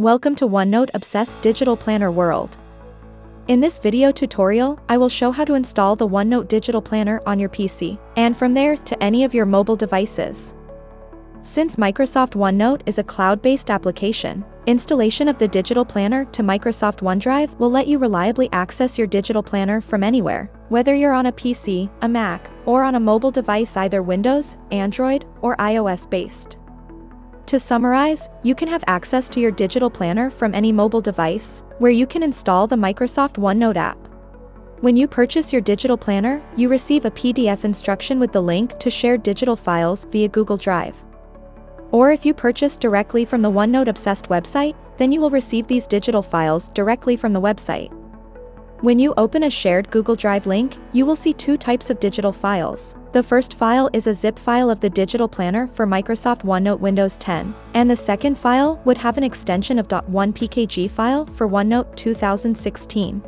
Welcome to OneNote Obsessed Digital Planner World. In this video tutorial, I will show how to install the OneNote Digital Planner on your PC, and from there to any of your mobile devices. Since Microsoft OneNote is a cloud-based application, installation of the Digital Planner to Microsoft OneDrive will let you reliably access your digital planner from anywhere, whether you're on a PC, a Mac, or on a mobile device either Windows, Android, or iOS-based. To summarize, you can have access to your digital planner from any mobile device, where you can install the Microsoft OneNote app. When you purchase your digital planner, you receive a PDF instruction with the link to shared digital files via Google Drive. Or if you purchase directly from the OneNote Obsessed website, then you will receive these digital files directly from the website. When you open a shared Google Drive link, you will see two types of digital files. The first file is a zip file of the digital planner for Microsoft OneNote Windows 10, and the second file would have an extension of .1pkg file for OneNote 2016.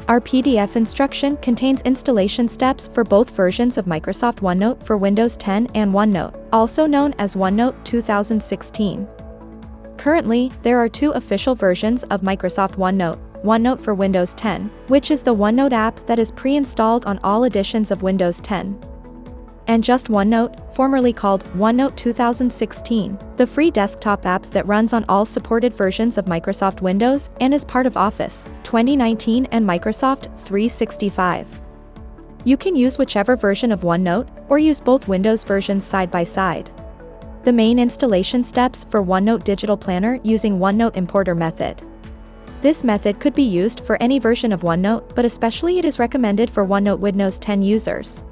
Our PDF instruction contains installation steps for both versions of Microsoft OneNote for Windows 10 and OneNote, also known as OneNote 2016. Currently, there are two official versions of Microsoft OneNote. OneNote for Windows 10, which is the OneNote app that is pre-installed on all editions of Windows 10. And just OneNote, formerly called OneNote 2016, the free desktop app that runs on all supported versions of Microsoft Windows and is part of Office 2019 and Microsoft 365. You can use whichever version of OneNote, or use both Windows versions side by side. The main installation steps for OneNote Digital Planner using OneNote Importer method. This method could be used for any version of OneNote, but especially it is recommended for OneNote Windows 10 users.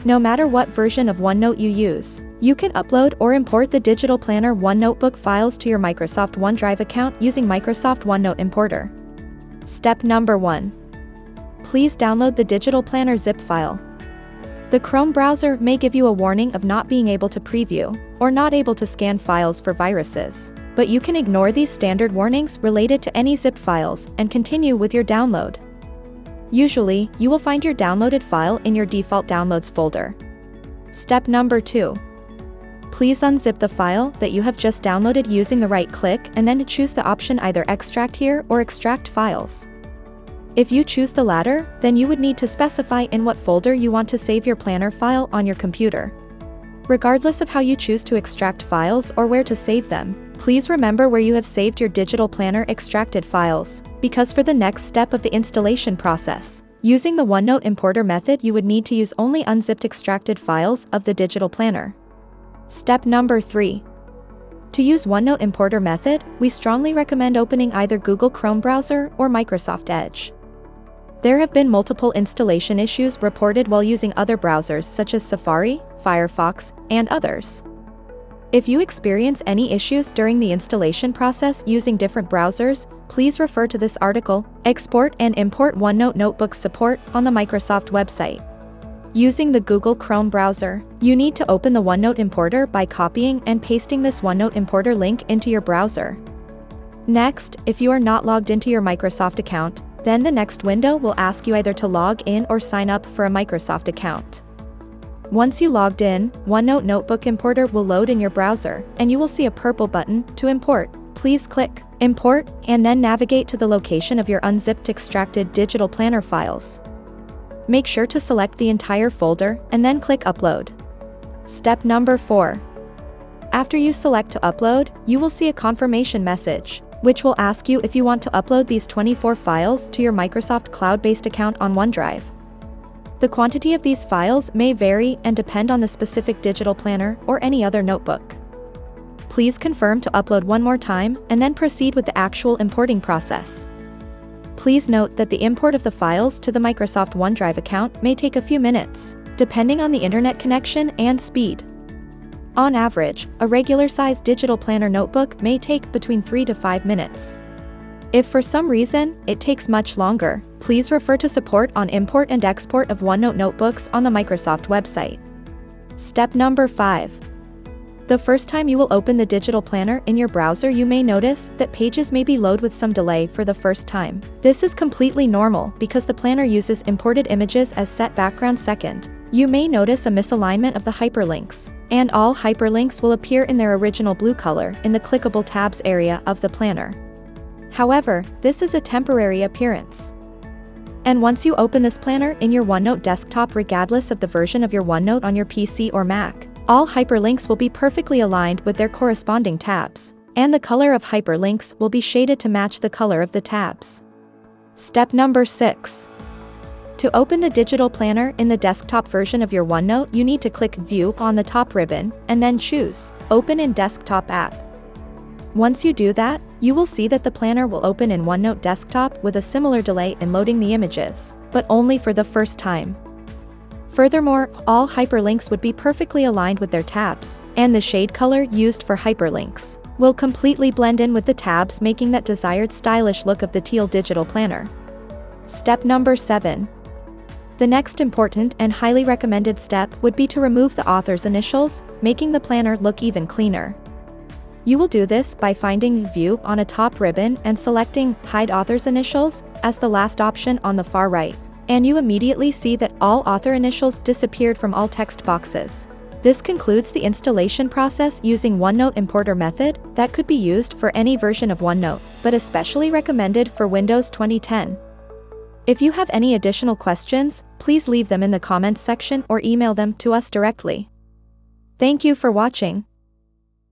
No matter what version of OneNote you use, you can upload or import the Digital Planner OneNotebook files to your Microsoft OneDrive account using Microsoft OneNote Importer. Step number 1. Please download the Digital Planner zip file. The Chrome browser may give you a warning of not being able to preview, or not able to scan files for viruses, but you can ignore these standard warnings related to any zip files and continue with your download. Usually, you will find your downloaded file in your default downloads folder. Step number 2. Please unzip the file that you have just downloaded using the right click and then choose the option either extract here or extract files. If you choose the latter, then you would need to specify in what folder you want to save your planner file on your computer. Regardless of how you choose to extract files or where to save them, please remember where you have saved your digital planner extracted files, because for the next step of the installation process, using the OneNote Importer method, you would need to use only unzipped extracted files of the digital planner. Step number 3. To use OneNote Importer method, we strongly recommend opening either Google Chrome browser or Microsoft Edge. There have been multiple installation issues reported while using other browsers such as Safari, Firefox, and others. If you experience any issues during the installation process using different browsers, please refer to this article, Export and Import OneNote Notebook Support, on the Microsoft website. Using the Google Chrome browser, you need to open the OneNote Importer by copying and pasting this OneNote Importer link into your browser. Next, if you are not logged into your Microsoft account, then the next window will ask you either to log in or sign up for a Microsoft account. Once you logged in, OneNote Notebook Importer will load in your browser, and you will see a purple button to import. Please click Import, and then navigate to the location of your unzipped extracted digital planner files. Make sure to select the entire folder, and then click Upload. Step number 4. After you select to upload, you will see a confirmation message, which will ask you if you want to upload these 24 files to your Microsoft cloud-based account on OneDrive. The quantity of these files may vary and depend on the specific digital planner or any other notebook. Please confirm to upload one more time and then proceed with the actual importing process. Please note that the import of the files to the Microsoft OneDrive account may take a few minutes, depending on the internet connection and speed. On average, a regular-sized digital planner notebook may take between 3 to 5 minutes. If for some reason it takes much longer, please refer to support on import and export of OneNote notebooks on the Microsoft website. Step number 5. The first time you will open the digital planner in your browser, you may notice that pages may be loaded with some delay for the first time. This is completely normal because the planner uses imported images as set background second, You may notice a misalignment of the hyperlinks, and all hyperlinks will appear in their original blue color in the clickable tabs area of the planner. However, this is a temporary appearance. And once you open this planner in your OneNote desktop, regardless of the version of your OneNote on your PC or Mac, all hyperlinks will be perfectly aligned with their corresponding tabs, and the color of hyperlinks will be shaded to match the color of the tabs. Step number 6. To open the digital planner in the desktop version of your OneNote, you need to click View on the top ribbon, and then choose Open in Desktop app. Once you do that, you will see that the planner will open in OneNote Desktop with a similar delay in loading the images, but only for the first time. Furthermore, all hyperlinks would be perfectly aligned with their tabs, and the shade color used for hyperlinks will completely blend in with the tabs, making that desired stylish look of the Teal Digital Planner. Step number 7. The next important and highly recommended step would be to remove the author's initials, making the planner look even cleaner. You will do this by finding View on a top ribbon and selecting Hide Author's Initials as the last option on the far right, and you immediately see that all author initials disappeared from all text boxes. This concludes the installation process using OneNote Importer method that could be used for any version of OneNote, but especially recommended for Windows 2010. If you have any additional questions, please leave them in the comments section or email them to us directly. Thank you for watching.